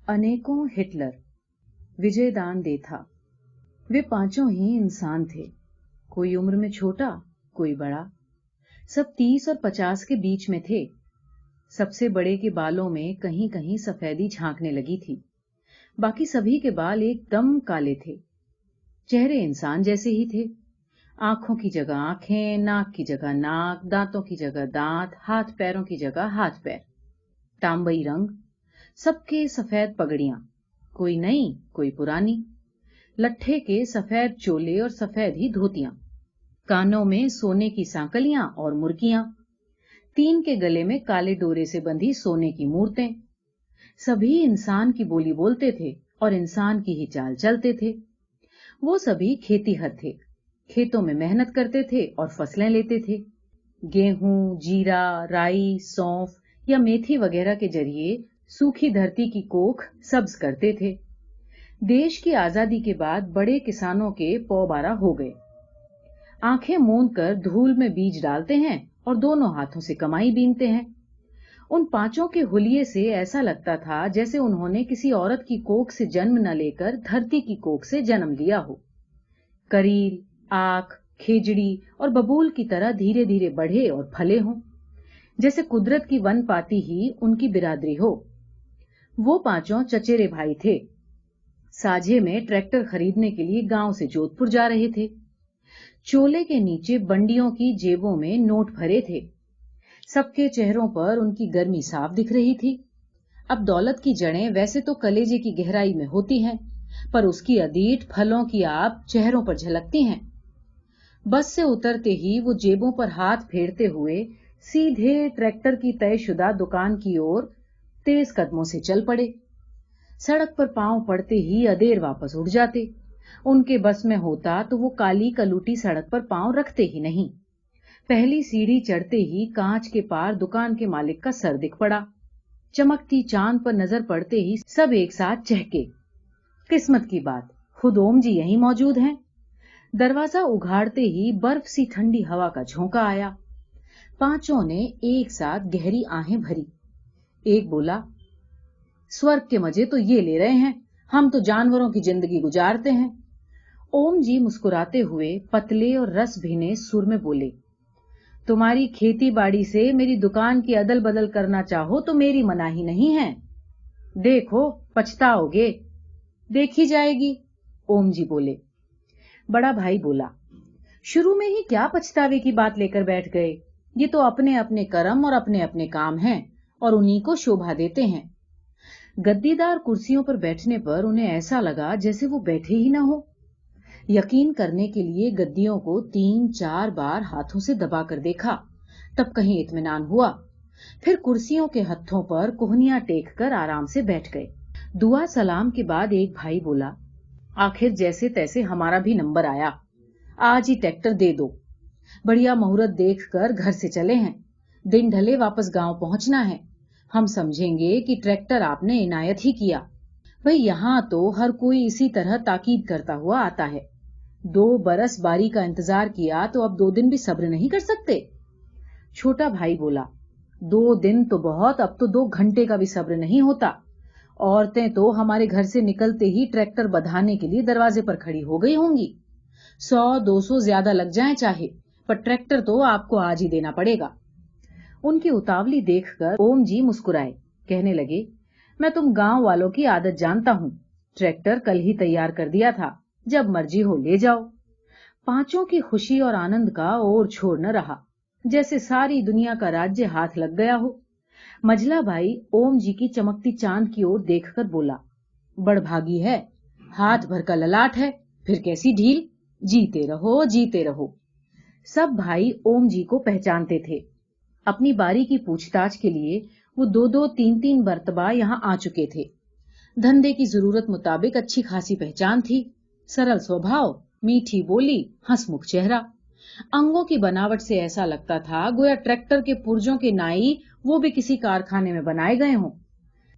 अनेकों हिटलर, विजयदान देथा। वे पांचों ही इंसान थे, कोई उम्र में छोटा, कोई बड़ा। सब 30 और 50 के बीच में थे। सबसे बड़े के बालों में कहीं कहीं सफेदी झांकने लगी थी, बाकी सभी के बाल एकदम काले थे। चेहरे इंसान जैसे ही थे, आंखों की जगह आंखें, नाक की जगह नाक, दांतों की जगह दांत, हाथ पैरों की जगह हाथ पैर। तांबई रंग, सबके सफेद पगड़ियां, कोई नई कोई पुरानी। लट्ठे के सफेद चोले और सफेद ही धोतियां, कानों में सोने की सांकलियां और मुर्कियां, 3 के गले में काले डोरे से बंधी सोने की मूर्तें। सभी इंसान की बोली बोलते थे और इंसान की ही चाल चलते थे। वो सभी खेतीहर थे, खेतों में मेहनत करते थे और फसलें लेते थे। गेहूं, जीरा, राई, सौंफ या मेथी वगैरह के जरिए सूखी धरती की कोख सब्ज करते थे। देश की आजादी के बाद बड़े किसानों के पौबारा हो गए। आंखें मूंद कर धूल में बीज डालते हैं और दोनों हाथों से कमाई बीनते हैं। उन पांचों के हुलिये से ऐसा लगता था जैसे उन्होंने किसी औरत की कोख से जन्म न लेकर धरती की कोख से जन्म लिया हो। करील, आख, खेजड़ी और बबूल की तरह धीरे धीरे बढ़े और फले हों, जैसे कुदरत की वन पाती ही उनकी बिरादरी हो। वो पांचों चचेरे भाई थे। साझे में ट्रैक्टर खरीदने के लिए गांव से जोधपुर जा रहे थे। चोले के नीचे बंडियों की जेबों में नोट भरे थे। सबके चेहरों पर उनकी गर्मी साफ दिख रही थी। अब दौलत की जड़ें वैसे तो कलेजे की गहराई में होती हैं, पर उसकी अदीठ फलों की आप चेहरों पर झलकती हैं। बस से उतरते ही वो जेबों पर हाथ फेरते हुए सीधे ट्रैक्टर की तयशुदा दुकान की ओर तेज कदमों से चल पड़े। सड़क पर पांव पड़ते ही अदेर वापस उठ जाते। उनके बस में होता तो वो काली कलूटी सड़क पर पांव रखते ही नहीं। पहली सीढ़ी चढ़ते ही कांच के पार दुकान के मालिक का सर दिख पड़ा। चमकती चांद पर नजर पड़ते ही सब एक साथ चहके। किस्मत की बात, खुद ओम जी यहीं मौजूद हैं। दरवाजा उघाड़ते ही बर्फ सी ठंडी हवा का झोंका आया। पांचों ने एक साथ गहरी आहें भरी। एक बोला, स्वर्ग के मजे तो ये ले रहे हैं, हम तो जानवरों की जिंदगी गुजारते हैं। ओम जी मुस्कुराते हुए पतले और रस भीने सुर में बोले, तुम्हारी खेती बाड़ी से मेरी दुकान की अदल बदल करना चाहो तो मेरी मनाही नहीं है। देखो पछताओगे। देखी जाएगी, ओम जी बोले। बड़ा भाई बोला, शुरू में ही क्या पछतावे की बात लेकर बैठ गए। ये तो अपने अपने कर्म और अपने अपने काम हैं और उन्हीं को शोभा देते हैं। गद्दीदार कुर्सियों पर बैठने पर उन्हें ऐसा लगा जैसे वो बैठे ही ना हो। यकीन करने के लिए गद्दियों को 3-4 बार हाथों से दबाकर देखा, तब कहीं इत्मीनान हुआ। फिर कुर्सियों के हत्थों पर कोहनियां टेक कर आराम से बैठ गए। दुआ सलाम के बाद एक भाई बोला, आखिर जैसे तैसे हमारा भी नंबर आया, आज ही ट्रैक्टर दे दो। बढ़िया मुहूर्त देखकर घर से चले हैं, दिन ढले वापस गांव पहुंचना है। हम समझेंगे कि ट्रैक्टर आपने इनायत ही किया। भाई यहां तो हर कोई इसी तरह ताकीद करता हुआ आता है। 2 बरस बारी का इंतजार किया तो अब 2 दिन भी सब्र नहीं कर सकते। छोटा भाई बोला, 2 दिन तो बहुत, अब तो 2 घंटे का भी सब्र नहीं होता। औरतें तो हमारे घर से निकलते ही ट्रैक्टर बधाने के लिए दरवाजे पर खड़ी हो गई होंगी। 100-200 ज्यादा लग जाए चाहे, पर ट्रैक्टर तो आपको आज ही देना पड़ेगा। उनकी उतावली देखकर ओम जी मुस्कुराए, कहने लगे, मैं तुम गांव वालों की आदत जानता हूं। ट्रैक्टर कल ही तैयार कर दिया था, जब मर्जी हो ले जाओ। पांचों की खुशी और आनंद का और छोर न रहा, जैसे सारी दुनिया का राज्य हाथ लग गया हो। मझला भाई ओम जी की चमकती चांद की ओर देखकर बोला, बड़भागी है, हाथ भर का ललाट है, फिर कैसी ढील। जीते रहो जीते रहो। सब भाई ओम जी को पहचानते थे। अपनी बारी की पूछताछ के लिए वो 2-2, 3-3 मर्तबा यहां आ चुके थे। धंधे की जरूरत मुताबिक अच्छी खासी पहचान थी। सरल स्वभाव, मीठी बोली, हंसमुख चेहरा। अंगों की बनावट से ऐसा लगता था गोया ट्रैक्टर के पुर्जों के नाई वो भी किसी कारखाने में बनाए गए हों।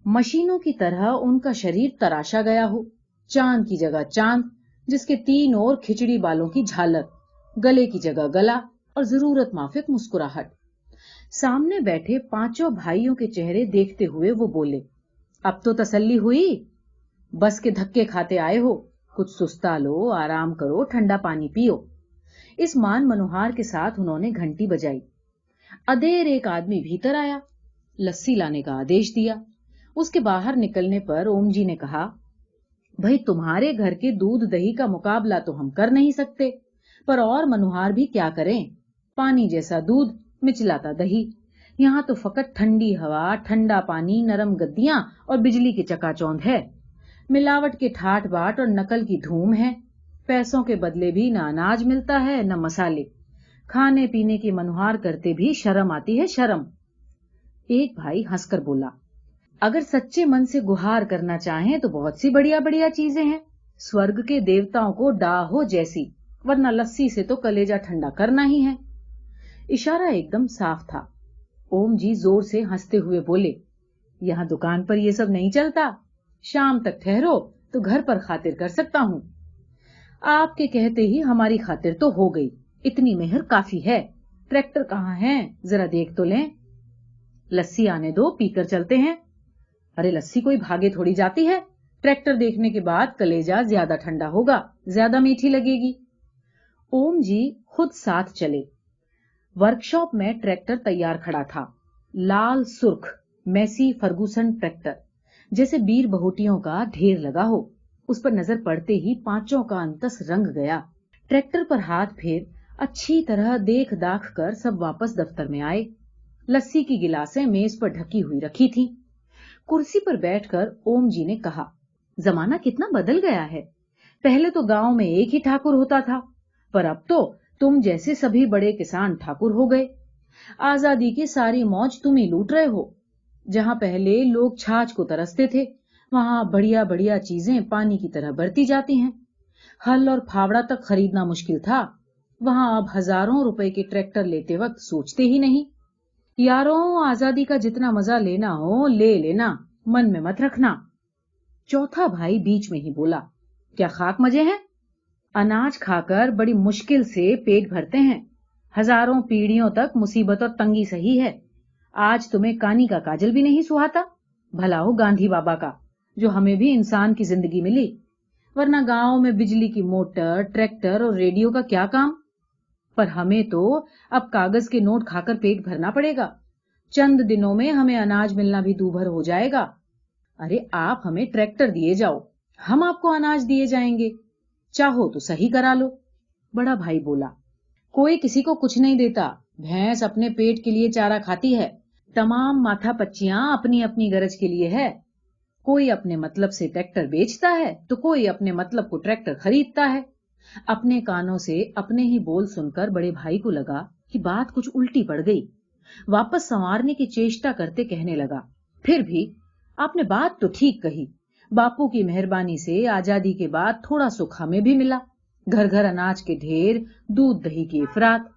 मशीनों की तरह उनका शरीर तराशा गया हो। चांद की जगह चांद, जिसके 3 ओर खिचड़ी बालों की झालर, गले की जगह गला और जरूरत माफिक मुस्कुराहट। सामने बैठे पांचों भाइयों के चेहरे देखते हुए वो बोले, अब तो तसल्ली हुई, बस के धक्के खाते आए हो, कुछ सुस्ता लो, आराम करो, ठंडा पानी पियो। इस मान मनोहार के साथ उन्होंने घंटी बजाई। अदेर एक आदमी भीतर आया, लस्सी लाने का आदेश दिया। उसके बाहर निकलने पर ओम जी ने कहा, भाई तुम्हारे घर के दूध दही का मुकाबला तो हम कर नहीं सकते, पर और मनोहार भी क्या करें, पानी जैसा दूध, मिचलाता दही। यहाँ तो फकत ठंडी हवा, ठंडा पानी, नरम गद्दियां और बिजली की चकाचौंध है। मिलावट के ठाट बाट और नकल की धूम है। पैसों के बदले भी न अनाज मिलता है न मसाले। खाने पीने की मनोहार करते भी शर्म आती है, शर्म। एक भाई हंसकर बोला, अगर सच्चे मन से गुहार करना चाहें तो बहुत सी बढ़िया बढ़िया चीजें हैं, स्वर्ग के देवताओं को डाहो जैसी, वरना लस्सी से तो कलेजा ठंडा करना ही है। इशारा एकदम साफ था। ओम जी जोर से हंसते हुए बोले, यहाँ दुकान पर ये सब नहीं चलता, शाम तक ठहरो तो घर पर खातिर कर सकता हूँ। आपके कहते ही हमारी खातिर तो हो गई, इतनी मेहर काफी है। ट्रैक्टर कहाँ है, जरा देख तो लें। लस्सी आने दो, पीकर चलते हैं। अरे लस्सी कोई भागे थोड़ी जाती है, ट्रैक्टर देखने के बाद कलेजा ज्यादा ठंडा होगा, ज्यादा मीठी लगेगी। ओम जी खुद साथ चले। वर्कशॉप में ट्रैक्टर तैयार खड़ा था, लाल सुर्ख मैसी फर्गूसन ट्रैक्टर, जैसे बीर बहुटियों का ढेर लगा हो। उस पर नजर पड़ते ही पांचों का अंतस रंग गया। ट्रैक्टर पर हाथ फेर अच्छी तरह देख दाख कर सब वापस दफ्तर में आए। लस्सी की गिलासें मेज पर ढकी हुई रखी थी। कुर्सी पर बैठकर ओम जी ने कहा, जमाना कितना बदल गया है। पहले तो गांव में एक ही ठाकुर होता था, पर अब तो तुम जैसे सभी बड़े किसान ठाकुर हो गए। आजादी की सारी मौज तुम ही लूट रहे हो। जहां पहले लोग छाछ को तरसते थे, वहां बढ़िया बढ़िया चीजें पानी की तरह बरती जाती हैं। हल और फावड़ा तक खरीदना मुश्किल था, वहां अब हजारों रुपए के ट्रैक्टर लेते वक्त सोचते ही नहीं। यारों, आजादी का जितना मजा लेना हो ले लेना, मन में मत रखना। चौथा भाई बीच में ही बोला, क्या खाक मजे हैं? अनाज खाकर बड़ी मुश्किल से पेट भरते हैं। हजारों पीढ़ियों तक मुसीबत और तंगी सही है। आज तुम्हें कानी का काजल भी नहीं सुहाता। भला हो गांधी बाबा का, जो हमें भी इंसान की जिंदगी मिली, वरना गांव में बिजली की मोटर, ट्रैक्टर और रेडियो का क्या काम। पर हमें तो अब कागज के नोट खाकर पेट भरना पड़ेगा। चंद दिनों में हमें अनाज मिलना भी दूभर हो जाएगा। अरे आप हमें ट्रैक्टर दिए जाओ, हम आपको अनाज दिए जाएंगे, चाहो तो सही करा लो। बड़ा भाई बोला, कोई किसी को कुछ नहीं देता, भैंस अपने पेट के लिए चारा खाती है। तमाम माथा पच्चियां अपनी अपनी गरज के लिए है। कोई अपने मतलब से ट्रैक्टर बेचता है तो कोई अपने मतलब को ट्रैक्टर खरीदता है। अपने कानों से अपने ही बोल सुनकर बड़े भाई को लगा कि बात कुछ उल्टी पड़ गई। वापस संवारने की चेष्टा करते कहने लगा, फिर भी आपने बात तो ठीक कही। बापू की मेहरबानी से आजादी के बाद थोड़ा सुख हमें भी मिला। घर घर अनाज के ढेर, दूध दही की इफरात।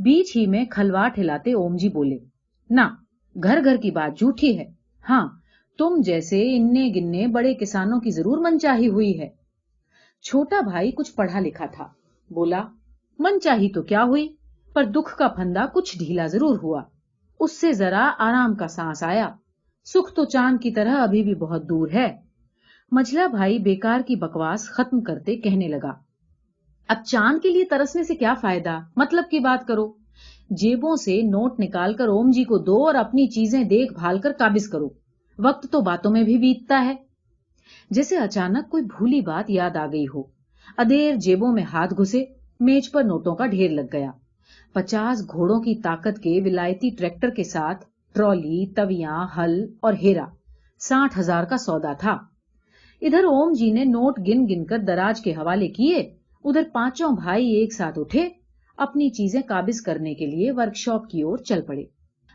बीच ही में खलवाट हिलाते ओम जी बोले, ना, घर घर की बात झूठी है। हाँ, तुम जैसे इन्ने गिन्ने बड़े किसानों की जरूर मनचाही हुई है। छोटा भाई कुछ पढ़ा लिखा था, बोला, मनचाही तो क्या हुई, पर दुख का फंदा कुछ ढीला जरूर हुआ। उससे जरा आराम का सांस आया। सुख तो चांद की तरह अभी भी बहुत दूर है। मझला भाई बेकार की बकवास खत्म करते कहने लगा, अब चांद के लिए तरसने से क्या फायदा, मतलब की बात करो। जेबों से नोट निकालकर ओम जी को दो और अपनी चीजें देख भाल कर काबिज करो। वक्त तो बातों में भी बीतता है। जैसे अचानक कोई भूली बात याद आ गई हो। अदेर जेबों में हाथ घुसे, मेज पर नोटों का ढेर लग गया। 50 घोड़ों की ताकत के विलायती ट्रैक्टर के साथ ट्रॉली, तवियां, हल और हेरा 60,000 का सौदा था। इधर ओम जी ने नोट गिन गिनकर दराज के हवाले किए, उधर पांचों भाई एक साथ उठे, अपनी चीजें काबिज करने के लिए वर्कशॉप की ओर चल पड़े।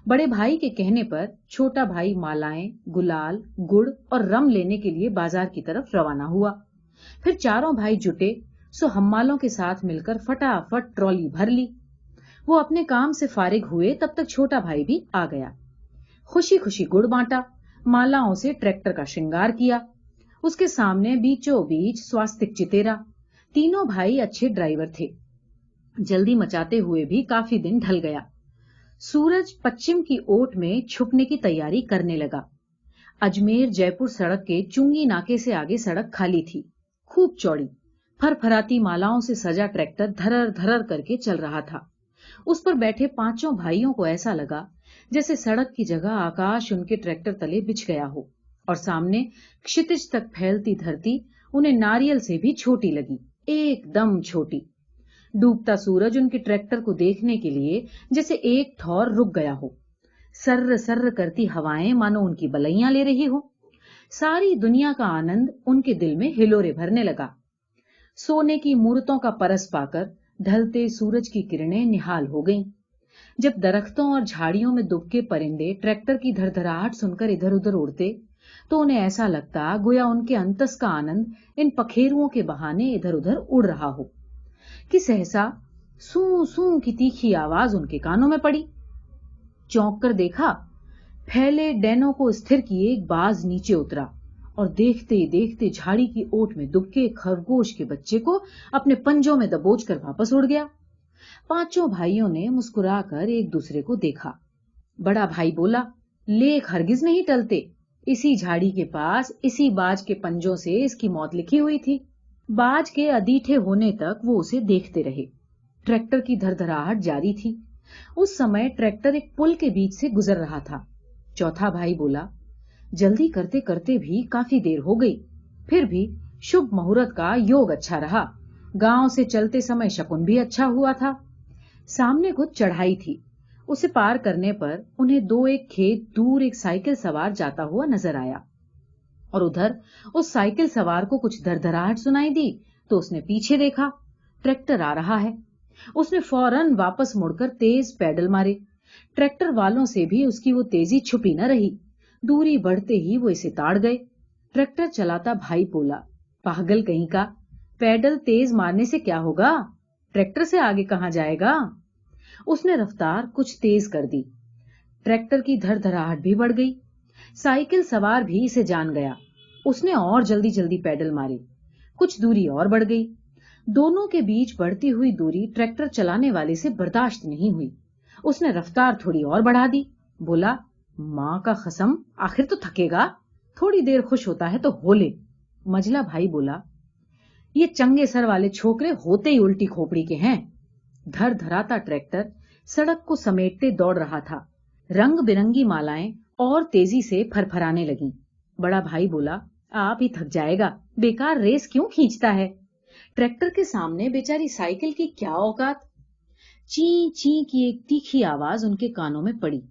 बड़े भाई के कहने पर छोटा भाई मालाएं, गुलाल, गुड़ और रम लेने के लिए बाजार की तरफ रवाना हुआ। फिर चारों भाई जुटे सो हम्मालों के साथ मिलकर फटाफट ट्रॉली भर ली। वो अपने काम से फारिग हुए तब तक छोटा भाई भी आ गया। खुशी खुशी गुड़ बांटा, मालाओं से ट्रैक्टर का श्रृंगार किया। उसके सामने बीचों बीच स्वास्तिक चितेरा। तीनों भाई अच्छे ड्राइवर थे। जल्दी मचाते हुए भी काफी दिन ढल गया। सूरज पश्चिम की ओट में छुपने की तैयारी करने लगा। अजमेर जयपुर सड़क के चुंगी नाके से आगे सड़क खाली थी, खूब चौड़ी। फरफराती मालाओं से सजा ट्रैक्टर धरर धरर करके चल रहा था। उस पर बैठे पांचों भाइयों को ऐसा लगा जैसे सड़क की जगह आकाश उनके ट्रैक्टर तले बिछ गया हो और सामने क्षितिज तक फैलती धरती उन्हें नारियल से भी छोटी लगी, एकदम छोटी। डूबता सूरज उनके ट्रैक्टर को देखने के लिए जैसे एक ठौर रुक गया हो। सर्र सर्र करती हवाएं मानो उनकी बलैयां ले रही हो। सारी दुनिया का आनंद उनके दिल में हिलोरे भरने लगा। सोने की मूर्तों का परस पाकर ढलते सूरज की किरणें निहाल हो गईं। जब दरख्तों और झाड़ियों में दुबके परिंदे ट्रैक्टर की धड़धड़ाहट सुनकर इधर उधर उड़ते तो उन्हें ऐसा लगता गोया उनके अंतस का आनंद इन पखेरुओं के बहाने इधर उधर उड़ रहा हो कि सहसा सू सू की तीखी आवाज उनके कानों में पड़ी। चौंक कर देखा, फैले डैनों को स्थिर किए एक बाज नीचे उतरा और देखते ही देखते झाड़ी की ओट में दुबके खरगोश के बच्चे को अपने पंजों में दबोच कर वापस उड़ गया। पांचों भाइयों ने मुस्कुराकर एक दूसरे को देखा। बड़ा भाई बोला, लेख हरगिज नहीं टलते, इसी झाड़ी के पास इसी बाज के पंजों से इसकी मौत लिखी हुई थी। बाज के अदीठे होने तक वो उसे देखते रहे। ट्रैक्टर की धड़धड़ाहट जारी थी। उस समय ट्रैक्टर एक पुल के बीच से गुजर रहा था। चौथा भाई बोला, जल्दी करते करते भी काफी देर हो गई, फिर भी शुभ मुहूर्त का योग अच्छा रहा। गांव से चलते समय शकुन भी अच्छा हुआ था। सामने कुछ चढ़ाई थी, उसे पार करने पर उन्हें दो एक खेत दूर एक साइकिल सवार जाता हुआ नजर आया और उधर उस साइकिल सवार को कुछ धड़धड़ाहट सुनाई दी तो उसने पीछे देखा, ट्रैक्टर आ रहा है। उसने फौरन वापस मुड़कर तेज पैडल मारे। ट्रैक्टर वालों से भी उसकी वो तेजी छुपी न रही। दूरी बढ़ते ही वो इसे ताड़ गए। ट्रैक्टर चलाता भाई बोला, पागल कहीं का, पैडल तेज मारने से क्या होगा, ट्रैक्टर से आगे कहां जाएगा। उसने रफ्तार कुछ तेज कर दी। ट्रैक्टर की धड़धड़ाहट भी बढ़ गई। साइकिल सवार भी इसे जान गया। उसने और जल्दी जल्दी पैडल मारे। कुछ दूरी और बढ़ गई। दोनों के बीच बढ़ती हुई दूरी ट्रैक्टर चलाने वाले से बर्दाश्त नहीं हुई। उसने रफ्तार थोड़ी और बढ़ा दी। बोला, मां का कसम, आखिर तो थकेगा, थोड़ी देर खुश होता है तो हो ले। मझला भाई बोला, ये चंगे सर वाले छोकरे होते ही उल्टी खोपड़ी के हैं। धर धराता ट्रैक्टर सड़क को समेटते दौड़ रहा था। रंग बिरंगी मालाएं और तेजी से फरफराने लगीं। बड़ा भाई बोला, आप ही थक जाएगा, बेकार रेस क्यों खींचता है। ट्रैक्टर के सामने बेचारी साइकिल की क्या औकात। ची ची की एक तीखी आवाज उनके कानों में पड़ी।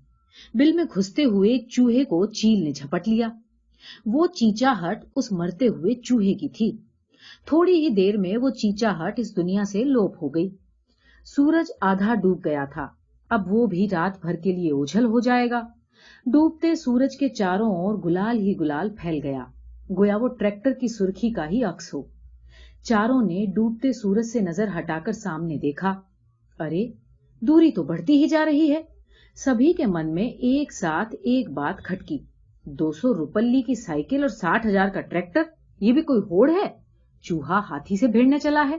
बिल में घुसते हुए एक चूहे को चील ने झपट लिया। वो चींचाहट उस मरते हुए चूहे की थी। थोड़ी ही देर में वो चींचाहट इस दुनिया से लोप हो गई। सूरज आधा डूब गया था, अब वो भी रात भर के लिए ओझल हो जाएगा। डूबते सूरज के चारों ओर गुलाल ही गुलाल फैल गया, गोया वो ट्रैक्टर की सुर्खी का ही अक्स हो। चारों ने डूबते सूरज से नजर हटाकर सामने देखा। अरे, दूरी तो बढ़ती ही जा रही है। सभी के मन में एक साथ एक बात खटकी, 200 रुपल्ली की साइकिल और 60,000 का ट्रैक्टर, ये भी कोई होड़ है? चूहा हाथी से भिड़ने चला है।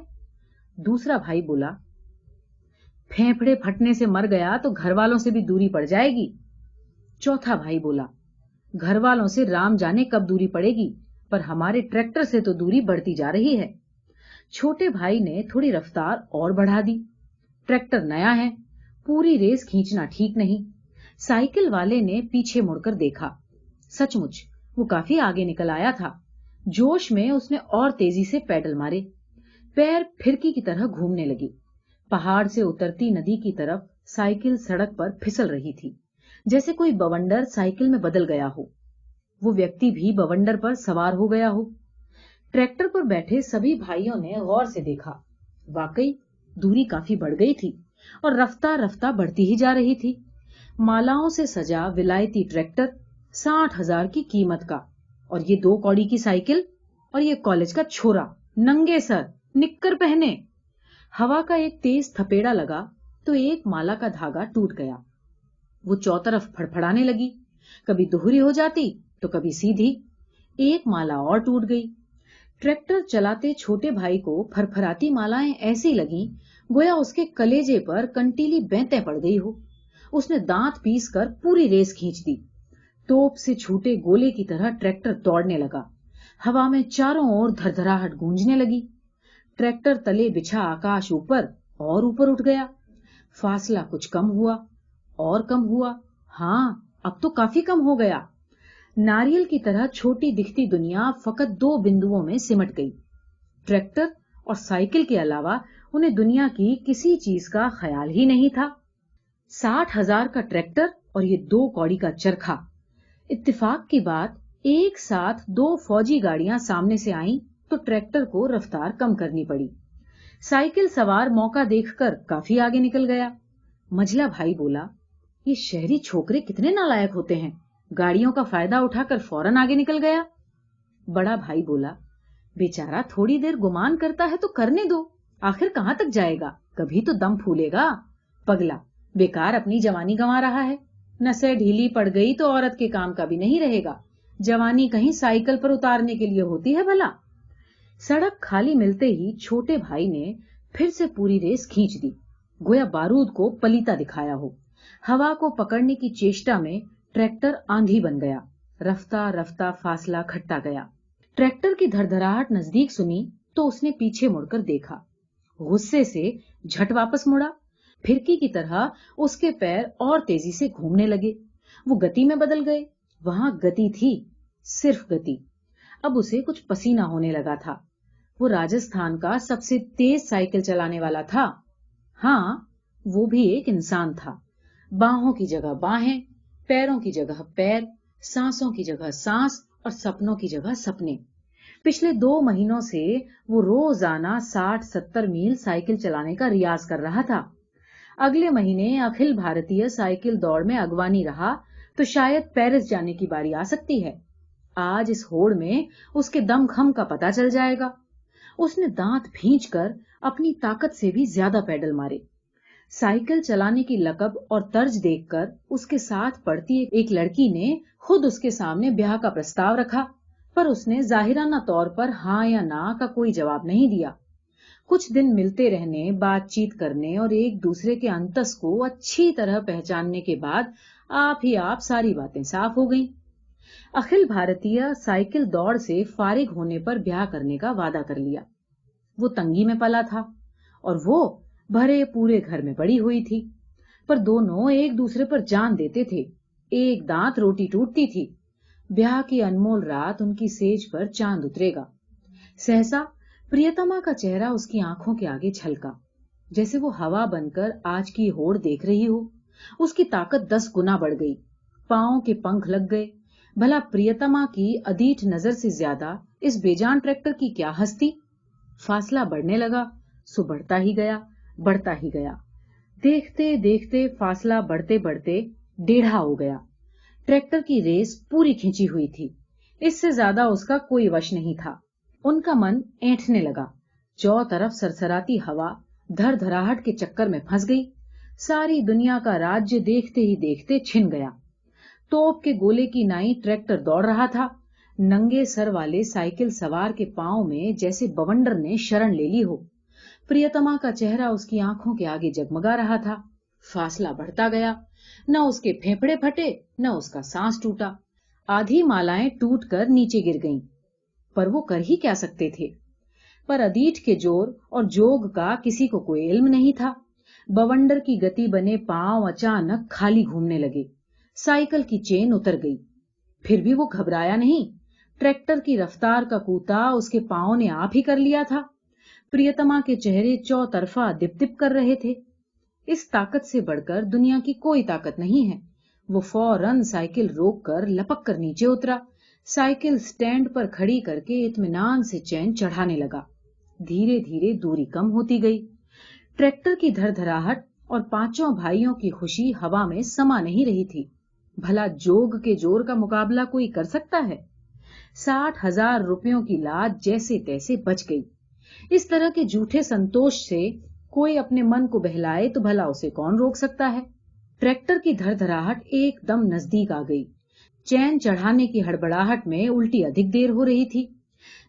दूसरा भाई बोला, फेफड़े फटने से मर गया तो घर वालों से भी दूरी पड़ जाएगी। चौथा भाई बोला, घर वालों से राम जाने कब दूरी पड़ेगी, पर हमारे ट्रैक्टर से तो दूरी बढ़ती जा रही है। छोटे भाई ने थोड़ी रफ्तार और बढ़ा दी। ट्रैक्टर नया है, पूरी रेस खींचना ठीक नहीं। साइकिल वाले ने पीछे मुड़कर देखा। सचमुच वो काफी आगे निकल आया था। जोश में उसने और तेजी से पैडल मारे। पैर फिरकी की तरह घूमने लगी। पहाड़ से उतरती नदी की तरफ साइकिल सड़क पर फिसल रही थी, जैसे कोई बवंडर साइकिल में बदल गया हो। वो व्यक्ति भी बवंडर पर सवार हो गया हो। ट्रैक्टर पर बैठे सभी भाइयों ने गौर से देखा। वाकई दूरी काफी बढ़ गई थी और रफ्तार रफ्तार बढ़ती ही जा रही थी। मालाओं से सजा विलायती ट्रैक्टर 60,000 की कीमत का, और ये 2 कौड़ी की साइकिल, और ये कॉलेज का छोरा नंगे सर निक्कर पहने। हवा का एक तेज थपेड़ा लगा तो एक माला का धागा टूट गया। वो चौतरफ फड़फड़ाने लगी, कभी दोहरी हो जाती तो कभी सीधी। एक माला और टूट गई। ट्रैक्टर चलाते छोटे भाई को फरफराती मालाएं ऐसी लगीं गोया उसके कलेजे पर कंटीली बेंतें पड़ गई हो। उसने दांत पीस कर पूरी रेस खींच दी। तोप से छूटे गोले की तरह ट्रैक्टर दौड़ने लगा। हवा में चारों ओर धरधराहट गूंजने लगी। ट्रैक्टर तले बिछा आकाश ऊपर और ऊपर उठ गया। फासला कुछ कम हुआ और कम हुआ। हाँ, अब तो काफी कम हो गया। नारियल की तरह छोटी दिखती दुनिया फकत 2 बिंदुओं में सिमट गई। ट्रैक्टर और साइकिल के अलावा उन्हें दुनिया की किसी चीज का ख्याल ही नहीं था। 60,000 का ट्रैक्टर और ये 2 कौड़ी का चरखा। इत्तेफाक की बात, एक साथ 2 फौजी गाड़ियां सामने से आईं तो ट्रैक्टर को रफ्तार कम करनी पड़ी। साइकिल सवार मौका देखकर काफी आगे निकल गया। मझला भाई बोला, ये शहरी छोकरे कितने नालायक होते हैं, गाड़ियों का फायदा उठाकर फौरन आगे निकल गया। बड़ा भाई बोला, बेचारा थोड़ी देर गुमान करता है तो करने दो, आखिर कहां तक जाएगा, कभी तो दम फूलेगा। पगला, बेकार अपनी जवानी गंवा रहा है, नसें ढीली पड़ गई तो औरत के काम का भी नहीं रहेगा। जवानी कहीं साइकिल पर उतारने के लिए होती है भला। सड़क खाली मिलते ही छोटे भाई ने फिर से पूरी रेस खींच दी, गोया बारूद को पलीता दिखाया हो। हवा को पकड़ने की चेष्टा में ट्रैक्टर आंधी बन गया। रफ्ता रफ्ता फासला घटता गया। ट्रैक्टर की धड़धड़ाहट नजदीक सुनी तो उसने पीछे मुड़कर देखा। गुस्से से झट वापस मुड़ा। फिरकी की तरह उसके पैर और तेजी से घूमने लगे। वो गति में बदल गए। वहां गति थी, सिर्फ गति। अब उसे कुछ पसीना होने लगा था। वो राजस्थान का सबसे तेज साइकिल चलाने वाला था। हाँ, वो भी एक इंसान था। बाहों की जगह बाहें, पैरों की जगह पैर, सांसों की जगह सांस और सपनों की जगह सपने। पिछले 2 महीनों से वो रोजाना 60-70 मील साइकिल चलाने का रियाज कर रहा था। अगले महीने अखिल भारतीय साइकिल दौड़ में अगवानी रहा तो शायद पेरिस जाने की बारी आ सकती है। आज इस होड़ में उसके दमखम का पता चल जाएगा। उसने दांत भींचकर अपनी ताकत से भी ज्यादा पेडल मारे। साइकिल चलाने की लकब और तर्ज देखकर उसके साथ पढ़ती एक लड़की ने खुद उसके सामने ब्याह का प्रस्ताव रखा, पर उसने जाहिराना तौर पर हाँ या ना का कोई जवाब नहीं दिया। कुछ दिन मिलते रहने, बातचीत करने और एक दूसरे के अंतस को अच्छी तरह पहचानने के बाद आप ही आप सारी बातें साफ हो गईं। अखिल भारतीय साइकिल दौड़ से फारिग होने पर ब्याह करने का वादा कर लिया। वो तंगी में पला था और वो भरे पूरे घर में बड़ी हुई थी, पर दोनों एक दूसरे पर जान देते थे। एक दांत रोटी टूटती थी। ब्याह की अनमोल रात उनकी सेज पर चांद उतरेगा। सहसा प्रियतमा का चेहरा उसकी आंखों के आगे छलका, जैसे वो हवा बनकर आज की होड़ देख रही हो। उसकी ताकत 10 गुना बढ़ गई। पांव के पंख लग गए। भला प्रियतमा की अदीठ नजर से ज्यादा इस बेजान ट्रैक्टर की क्या हस्ती। फासला बढ़ने लगा, सो बढ़ता ही गया, बढ़ता ही गया। देखते देखते फासला बढ़ते बढ़ते 1.5 हो गया। ट्रैक्टर की रेस पूरी खींची हुई थी। इससे ज्यादा उसका कोई वश नहीं था। उनका मन ऐंठने लगा। चौ तरफ सरसराती हवा धड़धड़ाहट के चक्कर में फंस गई। सारी दुनिया का राज्य देखते ही देखते छिन गया। तोप के गोले की नाई ट्रैक्टर दौड़ रहा था। नंगे सर वाले साइकिल सवार के पांव में जैसे बवंडर ने शरण ले ली हो। प्रियतमा का चेहरा उसकी आंखों के आगे जगमगा रहा था। फासला बढ़ता गया। न उसके फेफड़े फटे, न उसका सांस टूटा। आधी मालाएं टूटकर नीचे गिर गईं। पर वो कर ही क्या सकते थे। पर अदीठ के जोर और जोग का किसी को कोई इल्म नहीं था। बवंडर की गति बने पांव अचानक खाली घूमने लगे। साइकिल की चेन उतर गई। फिर भी वो घबराया नहीं। ट्रैक्टर की रफ्तार का कूता उसके पांव ने आप ही कर लिया था। प्रियतमा के चेहरे चौतरफा दिप-दिप कर रहे थे। इस ताकत से बढ़कर दुनिया की कोई ताकत नहीं है। वो फौरन साइकिल रोककर लपक कर नीचे उतरा। साइकिल स्टैंड पर खड़ी करके इत्मीनान से चैन चढ़ाने लगा। धीरे धीरे दूरी कम होती गई। ट्रैक्टर की धड़धड़ाहट और 5 भाइयों की खुशी हवा में समा नहीं रही थी। भला जोग के जोर का मुकाबला कोई कर सकता है। 60,000 रुपयों की लाज जैसे तैसे बच गई। इस तरह के झूठे संतोष से कोई अपने मन को बहलाए तो भला उसे कौन रोक सकता है। ट्रैक्टर की धड़धड़ाहट एकदम नजदीक आ गई। चैन चढ़ाने की हड़बड़ाहट में उल्टी अधिक देर हो रही थी।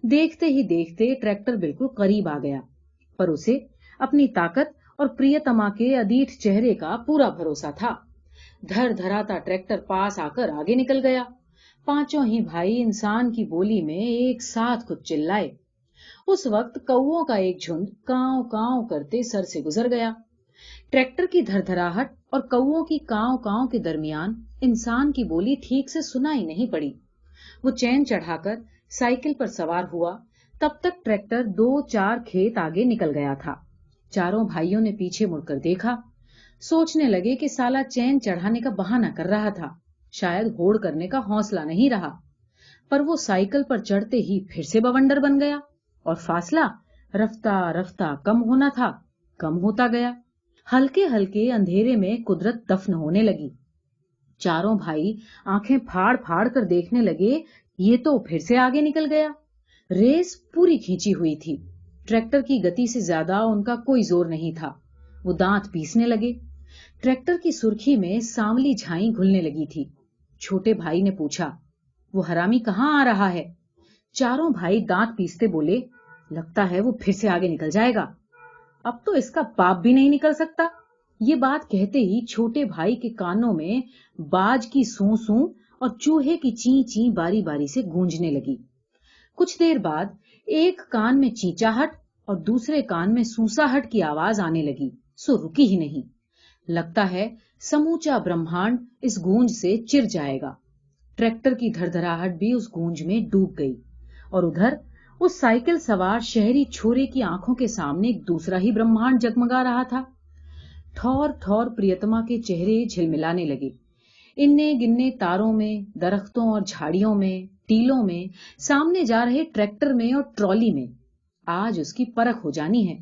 देखते ही देखते ट्रैक्टर बिल्कुल करीब आ गया, पर उसे अपनी ताकत और प्रियतमा के अदीठ चेहरे का पूरा भरोसा था। धर धराता ट्रैक्टर पास आकर आगे निकल गया। पांचों ही भाई इंसान की बोली में एक साथ कुछ चिल्लाए। उस वक्त कौओं का एक झुंड कांव कांव करते सर से गुजर गया। ट्रैक्टर की धरधराहट और कौओं की कांव कांव के दरमियान इंसान की बोली ठीक से सुनाई नहीं पड़ी। वो चैन चढ़ाकर साइकिल पर सवार हुआ। तब तक ट्रैक्टर 2-4 खेत आगे निकल गया था। चारों भाइयों ने पीछे मुड़कर देखा। सोचने लगे कि साला चैन चढ़ाने का बहाना कर रहा था, शायद होड़ करने का हौसला नहीं रहा। पर वो साइकिल पर चढ़ते ही फिर से बवंडर बन गया और फासला रफ्ता रफ्ता कम होना था, कम होता गया। हल्के हल्के अंधेरे में कुदरत दफन होने लगी। चारों भाई आंखें फाड़ फाड़ कर देखने लगे, ये तो फिर से आगे निकल गया। रेस पूरी खींची हुई थी। ट्रैक्टर की गति से ज्यादा उनका कोई जोर नहीं था। वो दांत पीसने लगे। ट्रैक्टर की सुर्खी में सांवली झाई घुलने लगी थी। छोटे भाई ने पूछा, वो हरामी कहाँ आ रहा है? चारों भाई दांत पीसते बोले, लगता है वो फिर से आगे निकल जाएगा। अब तो इसका बाप भी नहीं निकल सकता। ये बात कहते ही छोटे भाई के कानों में बाज की सूं सूं और चूहे की ची ची बारी बारी से गूंजने लगी। कुछ देर बाद एक कान में चींचाहट और दूसरे कान में सूसाहट की आवाज आने लगी, सो रुकी ही नहीं। लगता है समूचा ब्रह्मांड इस गूंज से चिर जाएगा। ट्रैक्टर की धड़धड़ाहट भी उस गूंज में डूब गई और उधर उस साइकिल सवार शहरी छोरे की आंखों के सामने एक दूसरा ही ब्रह्मांड जगमगा रहा था। ठौर ठौर प्रियतमा के चेहरे झिलमिलाने लगे। इन्ने गिन्ने तारों में, दरख्तों और झाड़ियों में, टीलों में, सामने जा रहे ट्रैक्टर में और ट्रॉली में आज उसकी परख हो जानी है।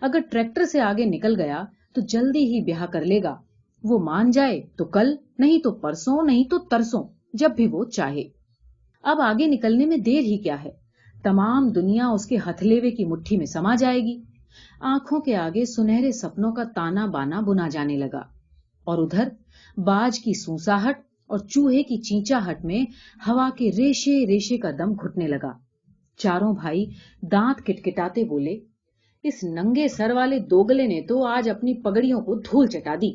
अगर ट्रैक्टर से आगे निकल गया तो जल्दी ही ब्याह कर लेगा। वो मान जाए तो कल, नहीं तो परसों, नहीं तो तरसों, जब भी वो चाहे। अब आगे निकलने में देर ही क्या है। तमाम दुनिया उसके हथलेवे की मुट्ठी में समा जाएगी। आंखों के आगे सुनहरे सपनों का ताना बाना बुना जाने लगा और उधर बाज की सूसाहट और चूहे की चींचाहट में हवा के रेशे रेशे का दम घुटने लगा। चारों भाई दांत किटकिटाते बोले, इस नंगे सर वाले दोगले ने तो आज अपनी पगड़ियों को धूल चटा दी।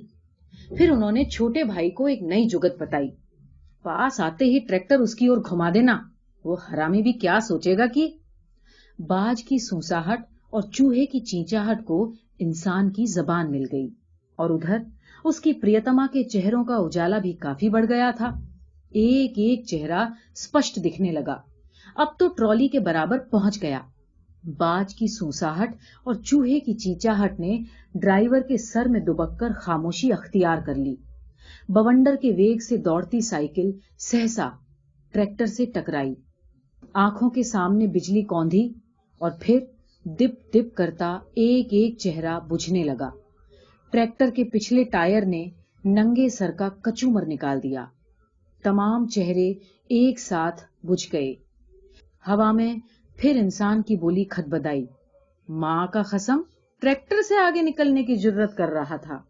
फिर उन्होंने छोटे भाई को एक नई जुगत बताई, पास आते ही ट्रैक्टर उसकी ओर घुमा देना, वो हरामी भी क्या सोचेगा कि। बाज की सूसाहट और चूहे की चींचाहट को इंसान की जबान मिल गई और उधर उसकी प्रियतमा के चेहरों का उजाला भी काफी बढ़ गया था। एक एक चेहरा स्पष्ट दिखने लगा। अब तो ट्रॉली के बराबर पहुंच गया। बाज की सूसाहट और चूहे की चींचाहट ने ड्राइवर के सर में दुबककर खामोशी अख्तियार कर ली। बवंडर के वेग से दौड़ती साइकिल सहसा ट्रैक्टर से टकराई। आंखों के सामने बिजली कौंधी और फिर दिप दिप करता एक एक चेहरा बुझने लगा। ट्रैक्टर के पिछले टायर ने नंगे सर का कचूमर निकाल दिया। तमाम चेहरे एक साथ बुझ गए। हवा में फिर इंसान की बोली खदबदाई, मां का कसम ट्रैक्टर से आगे निकलने की जुर्रत कर रहा था।